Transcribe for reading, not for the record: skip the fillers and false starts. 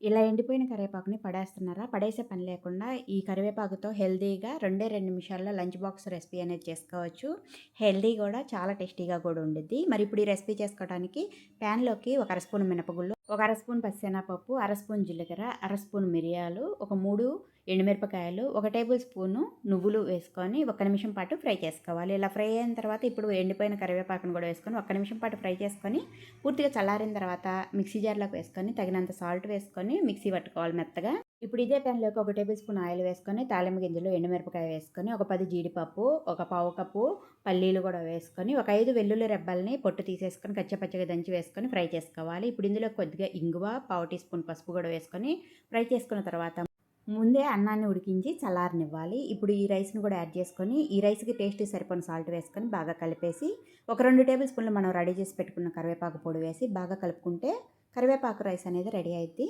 ఇలా ఎండిపోయిన కరివేపాకుని పడేస్తున్నారా? పడేసే పని లేకుండా ఈ కరివేపాకుతో హెల్తీగా 2 నిమిషాల్లో లంచ్ బాక్స్ రెసిపీ అనేది చేసుకోవచ్చు. హెల్తీ గూడా చాలా టేస్టీగా కూడా ఉండిద్ది. మరి ఇప్పుడు ఈ రెసిపీ చేసుకోవడానికి ప్యాన్‌లోకి ఒక అర స్పూన్ మినపగుళ్ళు, ఒక అర స్పూన్ పచ్చెనపప్పు, అర స్పూన్ జీలకర్ర, అర స్పూన్ మిరియాలు, ఒక 3 ఎండుమిరపకాయలు, ఒక టేబుల్ స్పూను నువ్వులు వేసుకొని ఒక నిమిషం పాటు ఫ్రై చేసుకోవాలి. ఇలా ఫ్రై అయిన తర్వాత ఇప్పుడు ఎండిపోయిన కరివేపాకును కూడా వేసుకొని ఒక్క నిమిషం పాటు ఫ్రై చేసుకొని పూర్తిగా చల్లారిన తర్వాత మిక్సీ జార్‌లోకి వేసుకొని తగినంత సాల్ట్ వేసుకొని మిక్సీ పట్టుకోవాలి మెత్తగా. ఇప్పుడు ఇదే పాన్‌లోకి ఒక టేబుల్ స్పూన్ ఆయిల్ వేసుకొని తాలింపు గింజలు, ఎండుమిరపకాయ వేసుకొని ఒక 10 జీడిపప్పు, ఒక పావు కప్పు పల్లీలు కూడా వేసుకొని ఒక 5 వెల్లుల్లి రెబ్బల్ని పొట్టు తీసేసుకొని కచ్చపచ్చగా దంచి వేసుకొని ఫ్రై చేసుకోవాలి. ఇప్పుడు ఇందులో కొద్దిగా ఇంగువ, పావు టీ స్పూన్ పసుపు కూడా వేసుకొని ఫ్రై చేసుకున్న తర్వాత ముందే అన్నాన్ని ఉడికించి చల్లారనివ్వాలి. ఇప్పుడు ఈ రైస్‌ని కూడా యాడ్ చేసుకొని, ఈ రైస్‌కి టేస్ట్‌కి సరిపడిన సాల్ట్ వేసుకొని బాగా కలిపేసి, ఒక 2 టేబుల్ స్పూన్లు మనం రెడీ చేసి పెట్టుకున్న కరివేపాకు పొడి వేసి బాగా కలుపుకుంటే కరివేపాకు రైస్ అనేది రెడీ అయిద్ది.